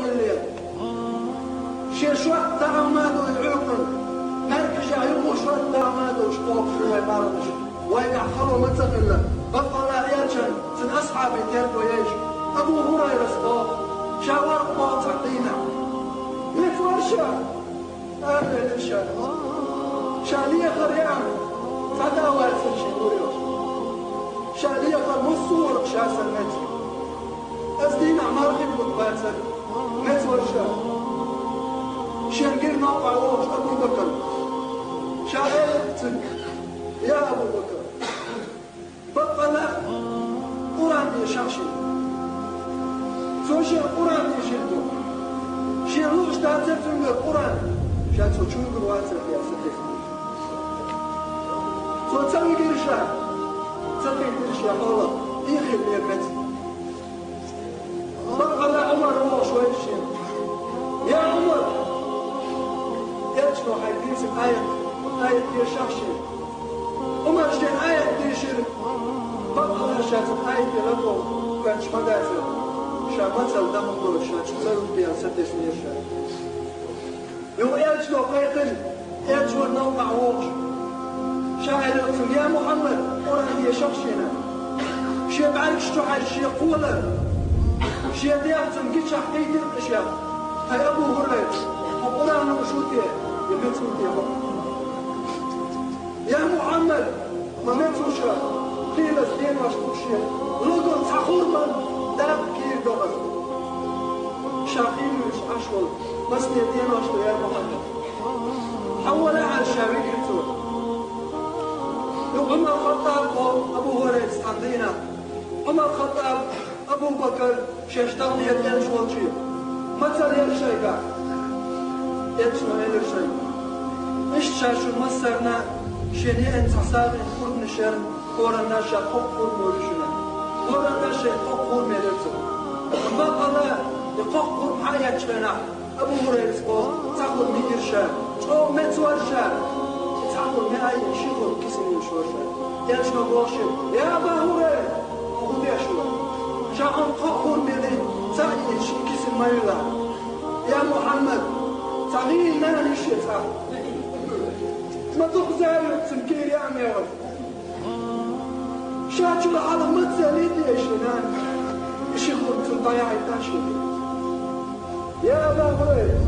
الليل شوات دعمادو يعوقن هركش يعيقو شوات دعمادو شقوق شوية بارنش ويقع خلو متقلة بطلع يرجن سن أصحابي تيربو يش أبو هريرة سقوق شاور قوات عطينا متورشا أهل الشا شالية خريان فداوات الشهوريوش شالية خرمصور بشاسة المتر أزدين عمار خبط باتر متورشا شنقر نوقع ووش أبو بكر شاهدتك يا أبو بكر بطلع قرآن يشاشي سوشي القرآن يشدو شيروش تعترفن بالقرآن شاتو تشوق الواتر يا صديق سو تسوي قرشا تسوي قرشا الله يخيب لي المتر بطلع عمر هو شوي الشيء يا عمر يجنو حيديسك آية يشاشي عمر شين آية يشير بطلع شاتو آية لبو كانش مدازل شابتل دمو شاتو بيا سدس نيرشا يو يجنو قيقن يجنو النوم معوش شاعر يا محمد قرآن يشاشينا شي بعرك شتو حاج شي قولة شي ديالتن قيتش حقيقي القشا هاي أبو هريرة القرآن وشوتيه يمتون ديالو يا محمد ما متوشا قيلة دين واشتوشي لودون تخور من داب كير دوغز شاقين وش أشول بس دين واشتو يا محمد حول على الشاوي كرتون عمر الخطاب أبو هريرة استعطينا عمر الخطاب أبو بكر شاشتغل يدين شوالجي مثل يرشي قاع يتشنو يرشي إيش شاشو مصرنا شنية انتصاب الخرب نشر كورا ناشا قفور مورشنا كورا ناشا قفور ميرتو بقى يقفور حياة شنا أبو هريرة تقول ميرشا أو متورشا تقول معي شغل كسر شوشة يجنو بوشة يا أبا هريرة أقول يا شو شاعن قفور ميرين تعيش كسر ميلا يا محمد تعين ناني الشتاء ما تخزايا تنكير يا أمير شاتو العالم متزاليد يا شنان يشيخون تنضيع يتاشي يا أبا هريرة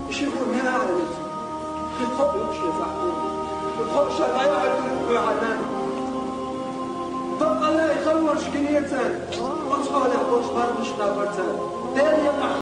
يشيخون هنا عالمت يتخب يمشي صاحبين يتخب شغايا يتخب عنان بقى لا يخور شكنيتان وطفالي حوش بارمش نابرتان دين يقع